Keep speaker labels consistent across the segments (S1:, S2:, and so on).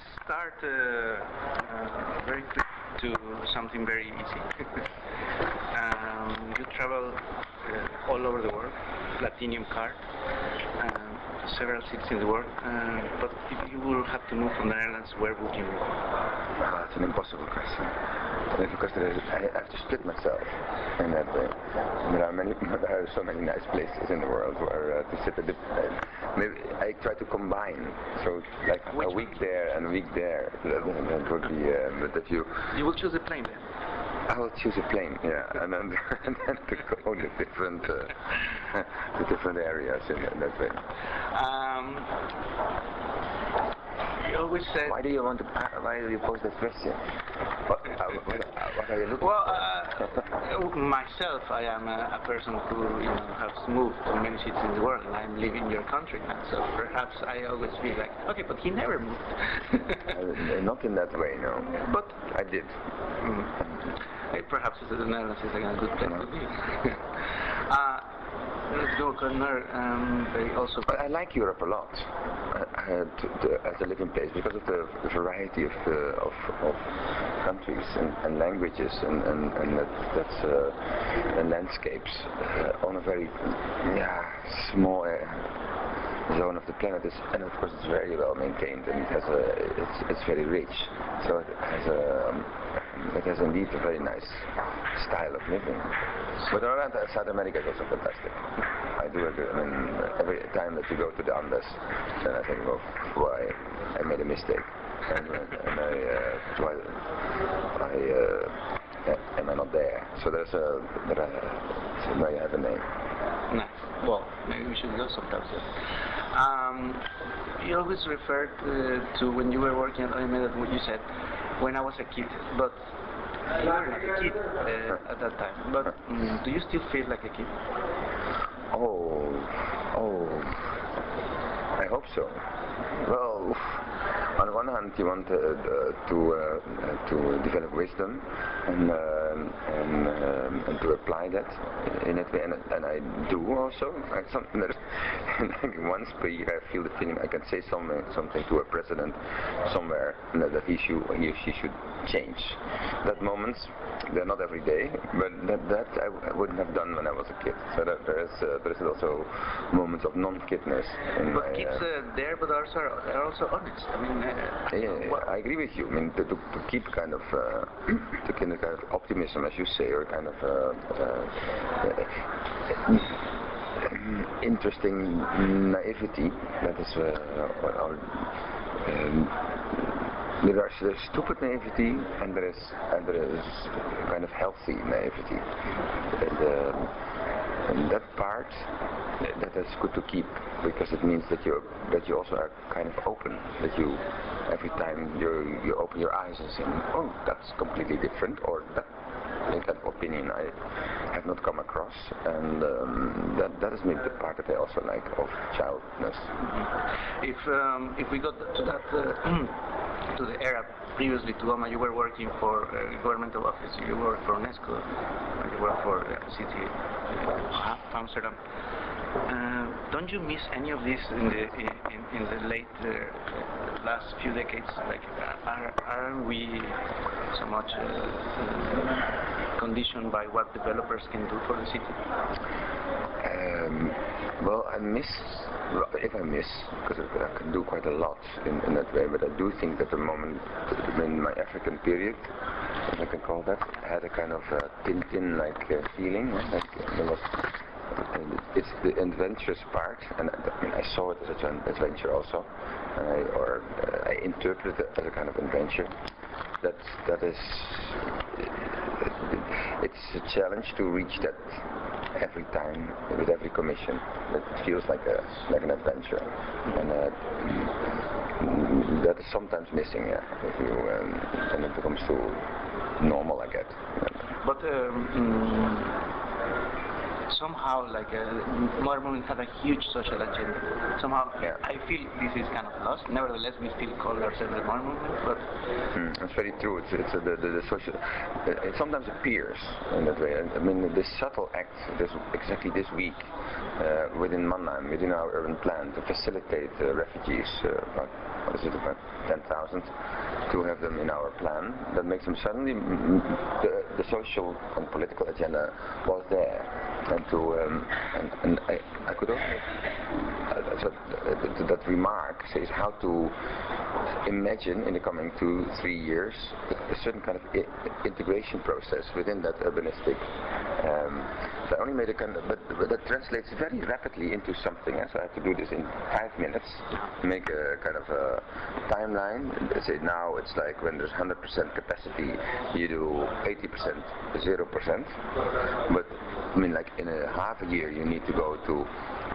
S1: let's start very quick to something very easy. You travel all over the world, platinum card, several cities in the world, but if you will have to move from the Netherlands, where would you move?
S2: Well, it's an impossible question. Because I have to split myself in that way. There are so many nice places in the world where to sit at the... maybe I try to combine, so like a week there and a week there. That would be... but if you...
S1: You will choose a plane then?
S2: I will choose a plane, yeah, and then to go to different areas in that way.
S1: You always say...
S2: Why do you pose this question? What are you looking for?
S1: Myself, I am a person who has moved to many cities in the world, and I'm living in your country now. So perhaps I always feel like, okay, but he never moved.
S2: Not in that way, no.
S1: But
S2: I did.
S1: Perhaps the Netherlands is a good place to be. Let's go, Connor. Also.
S2: But I like Europe a lot as a living place because of the variety of countries and languages and landscapes on a very small zone of the planet. And of course it's very well maintained and it's very rich. So it has indeed a very nice style of living. But around South America is also fantastic. I do agree. I mean, every time that you go to the Andes, then I think, oh, why I made a mistake. Am I not there? So there you have a name.
S1: No. Well, maybe we should go sometimes. You always referred to when you were working at OMA, what you said, when I was a kid, but you were not a kid at that time. But do you still feel like a kid?
S2: Oh, I hope so. Well, on one hand, you want to develop wisdom and to apply that in it, and I do also. Once per year, I feel the feeling I can say something to a president somewhere that he or she should change. That moments, they're not every day, but that I wouldn't have done when I was a kid. So that there is also moments of non-kidness.
S1: But kids there, but they're also honest. I mean,
S2: I agree with you. I mean, to keep kind of optimism, as you say, or kind of interesting naivety. That is there's stupid naivety and there is kind of healthy naivety. And that part, that is good to keep because it means that you also are kind of open. That you every time you open your eyes and say, oh, that's completely different, or that opinion I have not come across, and that is maybe the part that I also like of childness.
S1: If we got to that to the era previously to OMA, you were working for a governmental office. You worked for UNESCO, you worked for the city of Amsterdam. Don't you miss any of this in the late last few decades? Like, aren't we so much conditioned by what developers can do for the city?
S2: Well, if I miss, because I can do quite a lot in that way, but I do think that the moment in my African period, if I can call that, I had a kind of Tintin-like feeling. Like there was, it's the adventurous part, and I mean I saw it as an adventure also, and I interpret it as a kind of adventure. That is, it's a challenge to reach that every time with every commission. It feels like an adventure, and that is sometimes missing. Yeah, if you when it comes to normal, I get.
S1: But somehow, like modern movement had a huge social agenda. Somehow,
S2: yeah.
S1: I feel this is kind of lost. Nevertheless, we still call ourselves the modern movement. But
S2: that's very true. It's the social. It sometimes appears in that way. I mean, this subtle act, exactly this week, within Mannheim, within our urban plan, to facilitate refugees, about what is it, about 10,000, to have them in our plan. That makes them suddenly, the social and political agenda was there. And I could also, that remark says how to imagine in the coming 2-3 years a certain kind of integration process within that urbanistic. So I only made a kind of, but that translates very rapidly into something. So I have to do this in 5 minutes, make a kind of a timeline. Say now it's like when there's 100% capacity, you do 80%, 0%. But I mean, like in a half a year, you need to go to,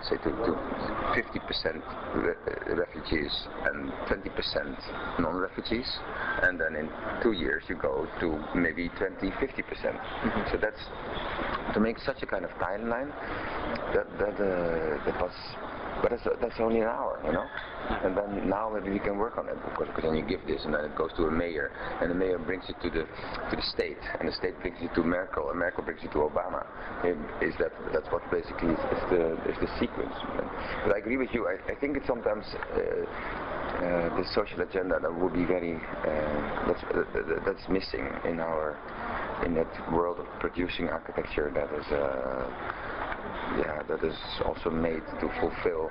S2: say, to 50% refugees and 20% non-refugees, and then in 2 years you go to maybe 20-50%. So that's to make such a kind of timeline. That was. But that's only an hour, you know? And then now maybe we can work on it, because then you give this and then it goes to a mayor, and the mayor brings it to the state, and the state brings it to Merkel, and Merkel brings it to Obama. That's what basically is the sequence. But I agree with you. I think it's sometimes the social agenda that would be very that's missing in that world of producing architecture that is. That is also made to fulfill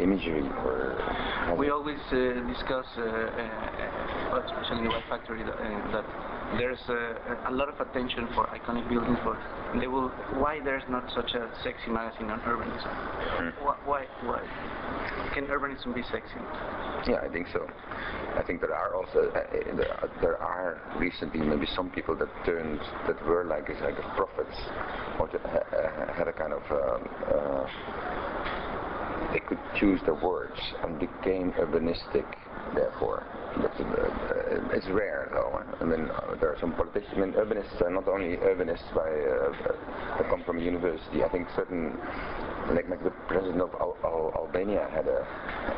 S2: imagery.
S1: We always discuss, especially in the Y Factory, that there's a lot of attention for iconic buildings. Why there's not such a sexy magazine on urbanism? Why? Can urbanism be sexy?
S2: Yeah, I think so. I think there are also there are recently maybe some people that were like prophets, or had a kind of they could choose their words and became urbanistic. Therefore, it's rare though. I mean, there are some politicians. I mean, urbanists are not only urbanists that come from a university. I think certain, like the president of Albania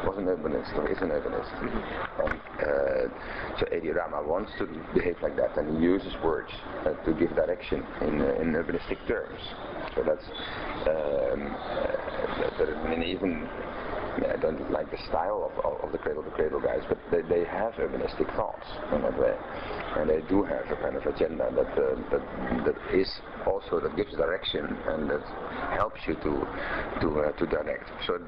S2: was an urbanist, or is an urbanist. And so Edi Rama wants to behave like that, and he uses words to give direction in urbanistic terms. So that's even. I don't like the style of the Cradle to Cradle guys, but they have urbanistic thoughts in that way, and they do have a kind of agenda that is also, that gives direction and that helps you to direct. So,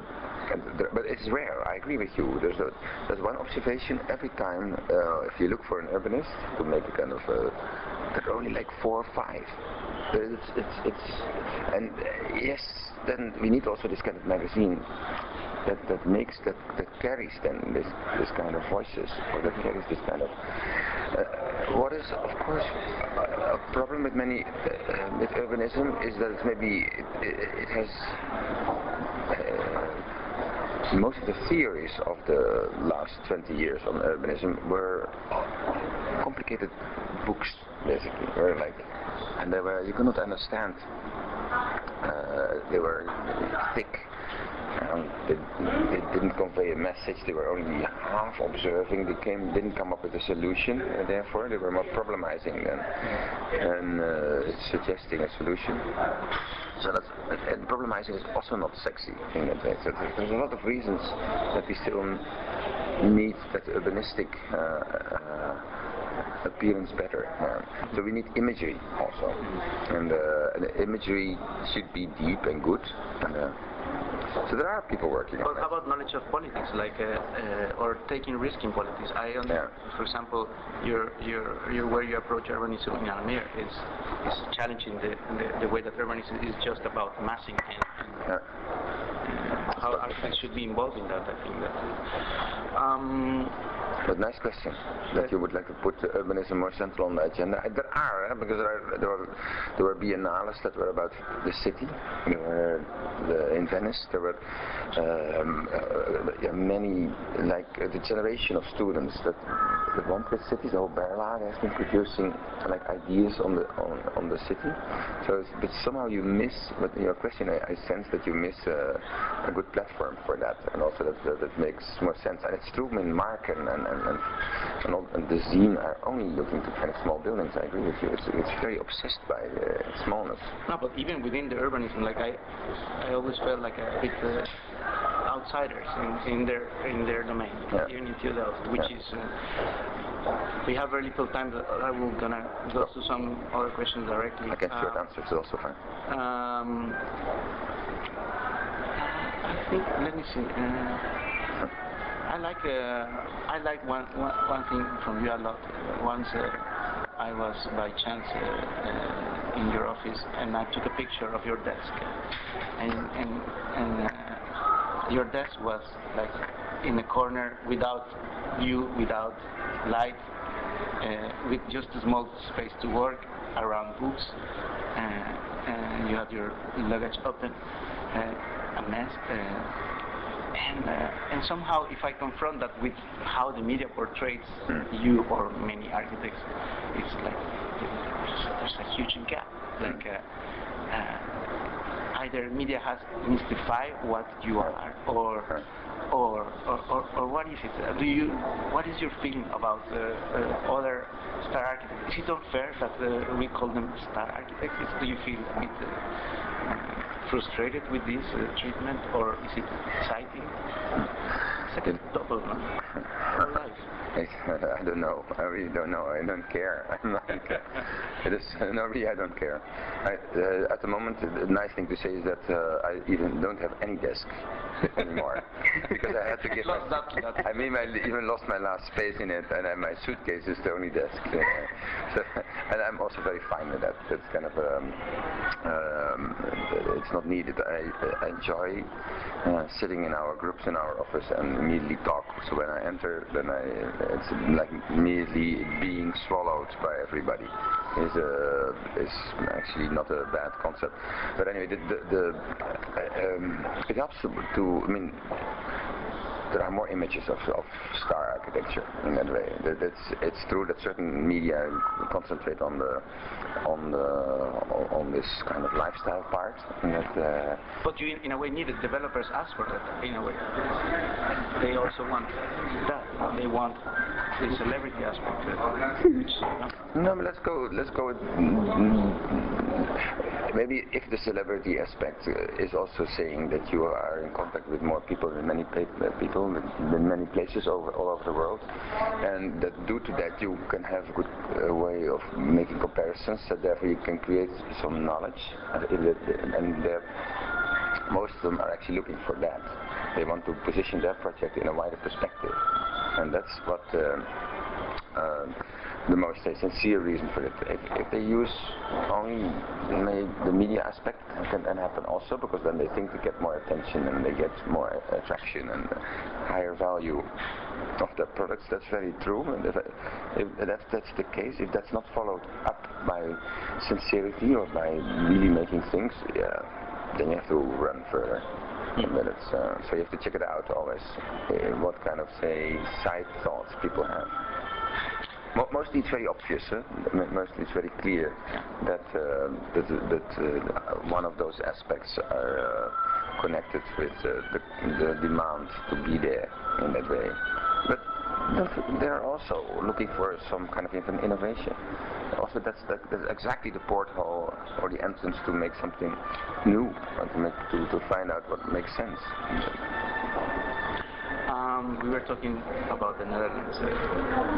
S2: but it's rare. I agree with you. There's one observation every time. If you look for an urbanist to make a kind of there are only like 4 or 5. And yes, then we need also this kind of magazine that carries then this kind of voices, or that carries this kind of what is of course a problem with many with urbanism is that it has most of the theories of the last 20 years on urbanism were complicated books, basically, and you could not understand. They were thick. They didn't convey a message. They were only half observing. They didn't come up with a solution. Therefore, they were more problematizing than suggesting a solution. So and problematizing is also not sexy in that way. So there's a lot of reasons that we still need that urbanistic appearance better. So we need imagery also, and the imagery should be deep and good. So there are people working on it.
S1: How about knowledge of politics, or taking risk in politics? For example, your way you approach urbanism in Almere is challenging the way that urbanism is just about massing and how architects should be involved in that. I think that.
S2: But nice question. That you would like to put urbanism more central on the agenda. There are, because there were biennales that were about the city. There were in Venice. There were many, like the generation of students that want the city. The whole Berlage has been producing like ideas on the city. So, but somehow you miss. But in your question, I sense that you miss a good platform for that, and also that makes more sense. And it's true. I mean, Mark and the Zine are only looking to kind of small buildings. I agree with you. It's very obsessed by smallness.
S1: No, but even within the urbanism, like I always felt like a bit outsiders in their domain, even in Delft, which is. We have very little time. I will gonna go to some other questions directly.
S2: I can short answers also fine.
S1: I think. Let me see. I like one thing from you a lot. Once I was by chance in your office, and I took a picture of your desk, and your desk was like in a corner without light, with just a small space to work around books, and you had your luggage open, a mess. And somehow, if I confront that with how the media portrays you or many architects, it's like there's a huge gap. Like either media has mystified what you are, or what is it? What is your feeling about other star architects? Is it unfair that we call them star architects? Do you feel a bit frustrated with this treatment, or is it exciting? It's like a double, no? Life.
S2: I don't know. I really don't know. I don't care. I'm like, it is really. I don't care. At the moment, the nice thing to say is that I even don't have any desk anymore because I had to give. I mean, I even lost my last space in it, and my suitcase is the only desk. So, and I'm also very fine with that. It's kind of it's not needed. I enjoy sitting in our groups in our office and immediately talk. So when I enter, then it's like immediately being swallowed by everybody. Is actually not a bad concept. But anyway, it helps to. I mean, there are more images of star architecture in that way. It's true that certain media concentrate on this kind of lifestyle part. And that,
S1: but you, in a way, needed developers ask for that. In a way, they also want that. They want the celebrity aspect.
S2: No, but let's go with maybe if the celebrity aspect is also saying that you are in contact with more people in many places all over the world, and that due to that you can have a good way of making comparisons, so therefore you can create some knowledge, and most of them are actually looking for that. They want to position their project in a wider perspective, and that's what the most sincere reason for it. If they use only the media aspect, it can then happen also, because then they think they get more attention and they get more attraction and higher value of their products. That's very true. And if that's the case, if that's not followed up by sincerity or by really making things, then you have to run further. But so you have to check it out always, what kind of, say, side thoughts people have. Mostly it's very obvious, mostly it's very clear that one of those aspects are connected with the demand to be there in that way. But they're also looking for some kind of innovation. Also, that's exactly the porthole or the entrance to make something new, to find out what makes sense.
S1: We were talking about the Netherlands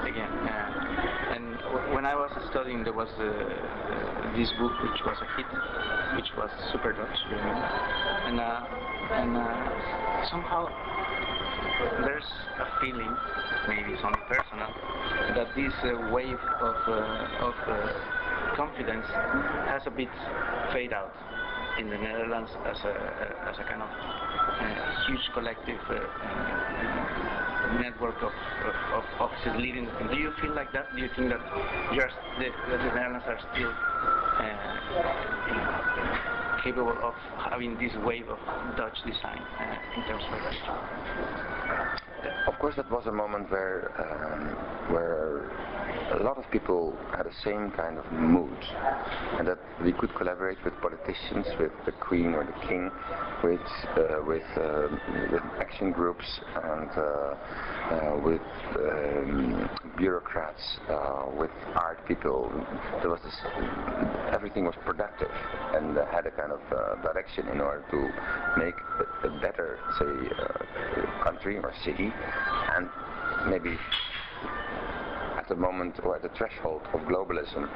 S1: again, and when I was studying, there was this book which was a hit, which was Super Dutch, you remember? And somehow there's a feeling, maybe it's only personal, that this wave of confidence has a bit fade out in the Netherlands as a kind of huge collective network of offices leading. Do you feel like that? Do you think that the Netherlands are still capable of having this wave of Dutch design in terms of architecture?
S2: Of course, that was a moment where where a lot of people had the same kind of mood, and that we could collaborate with politicians, with the Queen or the King, with action groups, and with bureaucrats, with art people. There was this, everything was productive and had a kind of direction in order to make a better, say, country or city, and maybe at the moment or at the threshold of globalism,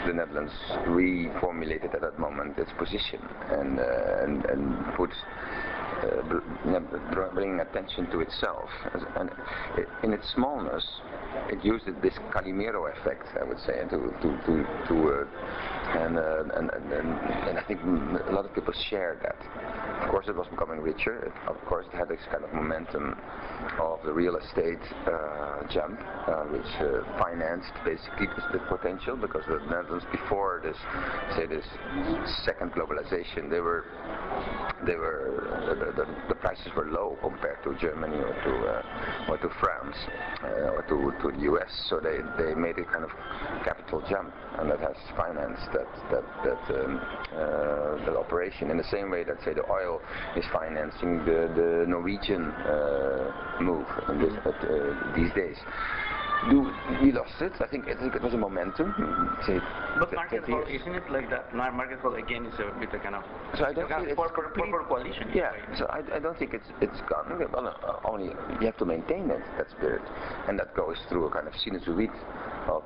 S2: the Netherlands reformulated at that moment its position and put bringing attention to itself, and in its smallness, it used this Calimero effect, I would say, and I think a lot of people shared that. Of course, it was becoming richer. Of course, it had this kind of momentum of the real estate jump, which financed basically the potential, because the Netherlands before this, say, this second globalization, the prices were low compared to Germany or to France or to the US, so they made a kind of capital jump, and that has financed that operation in the same way that, say, the oil is financing the Norwegian move in these days. We lost it. I think it was a momentum.
S1: But market hall, isn't it like that? Market hall again is a bit of kind of. So I don't think it's for coalition.
S2: Yeah. So I don't think it's gone. Well, only you have to maintain that spirit, and that goes through a kind of sinusoid of.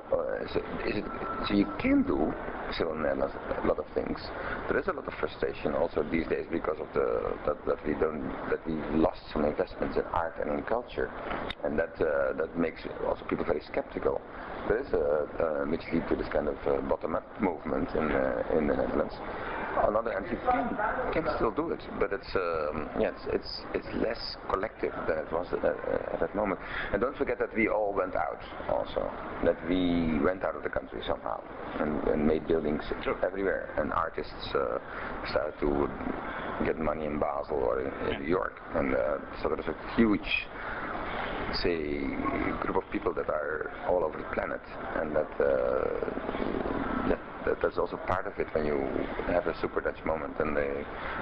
S2: So you can do still in Netherlands a lot of things. There is a lot of frustration also these days because of that we lost some investments in art and in culture, and that makes also people very skeptical. There is which lead to this kind of bottom-up movement in the Netherlands. On the other hand, you can still do it, but it's less collective than it was at that moment. And don't forget that we all went out also, that we went out of the country somehow and made buildings everywhere, and artists started to get money in Basel or in New York, and so there is a huge, say, group of people that are all over the planet, and that's also part of it when you have a super Dutch moment, and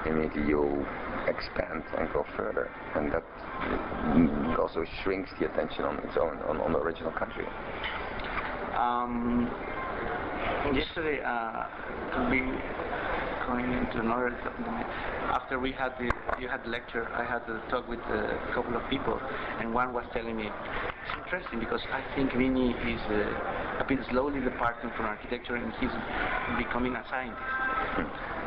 S2: immediately you expand and go further, and that also shrinks the attention on its own, on the original country.
S1: Yesterday, to be going into another, after you had the lecture, I had a talk with a couple of people, and one was telling me, it's interesting because I think Winy is a bit slowly departing from architecture, and he's becoming a scientist.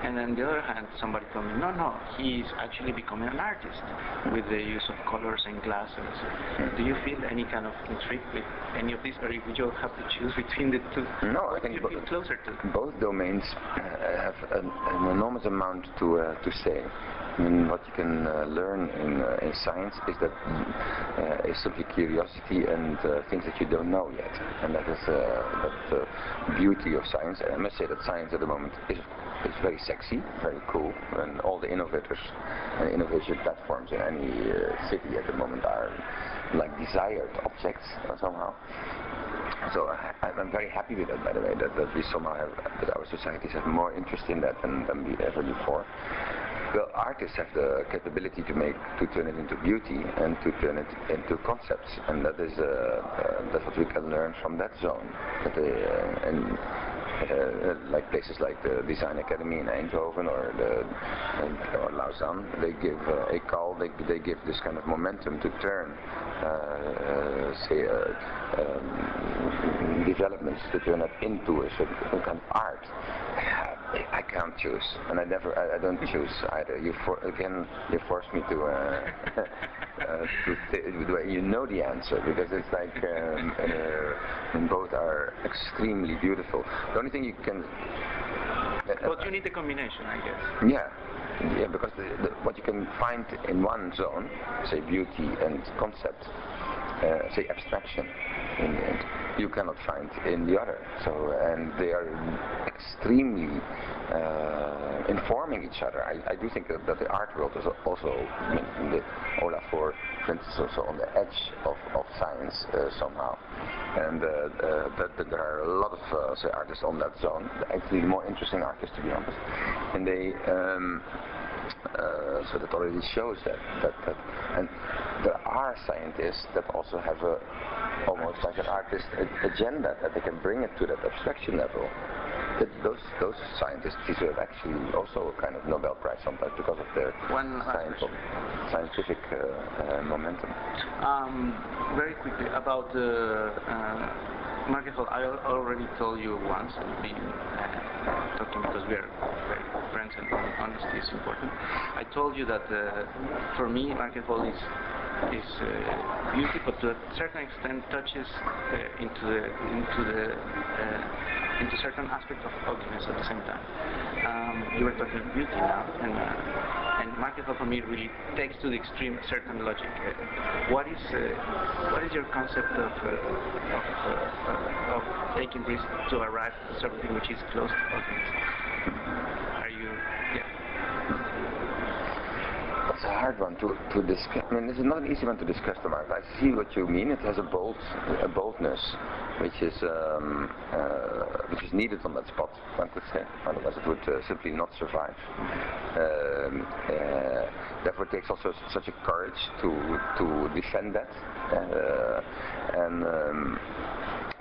S1: And on the other hand, somebody told me, no, he is actually becoming an artist with the use of colors and glasses. Do you feel any kind of intrigue with any of these, or would you have to choose between the two?
S2: No,
S1: what
S2: I think
S1: do you feel closer to?
S2: Both domains have an enormous amount to say. I mean, what you can learn in science is simply curiosity and things that you don't know yet, and that is the beauty of science. And I must say that science at the moment is very sexy, very cool, and all the innovators and innovation platforms in any city at the moment are like desired objects somehow. So I'm very happy with that, by the way, that we somehow have, that our societies have more interest in that than ever before. Well, artists have the capability to turn it into beauty and to turn it into concepts, and that's what we can learn from that zone. Like places like the Design Academy in Eindhoven or Lausanne, they give they give this kind of momentum to turn, say, developments, to turn it into a certain kind of art. I can't choose, and I don't choose either. You force me to you know the answer, because it's like both are extremely beautiful. The only thing you can.
S1: But you need the combination, I guess.
S2: Yeah, because what you can find in one zone, say beauty and concept, say abstraction, in the end, you cannot find in the other. So, and they are extremely informing each other. I do think that the art world is also, Olafur, for instance, also on the edge of science somehow. and there are a lot of say artists on that zone, actually more interesting artists to be honest, and they so that already shows that and there are scientists that also have a almost like an artist agenda, that they can bring it to that abstraction level. That those scientists deserve actually also a kind of Nobel Prize sometimes because of their scientific momentum.
S1: Very quickly about Market Hall, I already told you once, and been talking because we are very friends and honesty is important. I told you that for me Market Hall is beauty, but to a certain extent touches into certain aspects of ugliness at the same time. You were talking beauty now, and Market Hall for me really takes to the extreme a certain logic. What is your concept of taking risks to arrive at something which is close to ugliness? Are you? Yeah.
S2: It's a hard one to discuss. I mean, it's not an easy one to discuss the market. I see what you mean. It has a boldness, which is needed on that spot, one could say. Otherwise, it would simply not survive. Therefore, it takes also such a courage to defend that,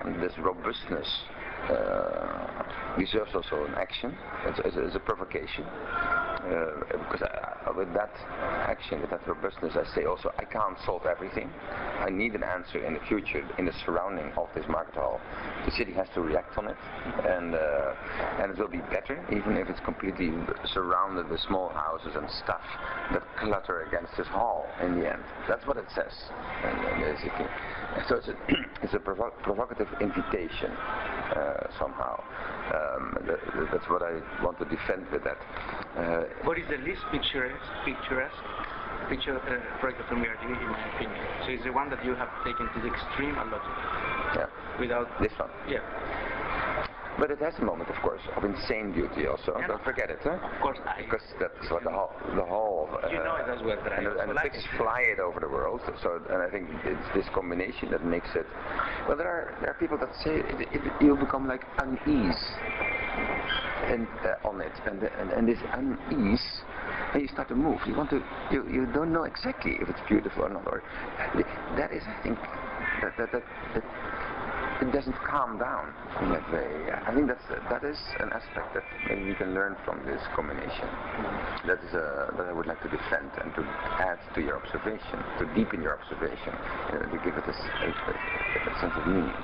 S2: and this robustness deserves also an action. It's a provocation. Because with that action, with that robustness, I say also I can't solve everything. I need an answer in the future in the surrounding of this market hall. The city has to react on it, and it will be better even if it's completely surrounded with small houses and stuff that clutter against this hall in the end. That's what it says, basically. So it's a provocative invitation somehow. That's what I want to defend with that.
S1: What is the least picturesque project of MVRDV in my opinion? So it's the one that you have taken to the extreme a lot.
S2: Yeah.
S1: Without
S2: this one.
S1: Yeah.
S2: But it has a moment, of course, of insane beauty also. Yeah, don't forget it, huh?
S1: Of course,
S2: because that's what the whole.
S1: You know it as well, but
S2: and the pictures fly it over the world. So, and I think it's this combination that makes it. Well, there are people that say you become like unease, and on it, and this unease. And you start to move. You don't know exactly if it's beautiful or not. Or that is, I think, that it doesn't calm down in that way. I think that is an aspect that maybe we can learn from this combination. That I would like to defend and to add to your observation, to deepen your observation, to give it a sense of meaning.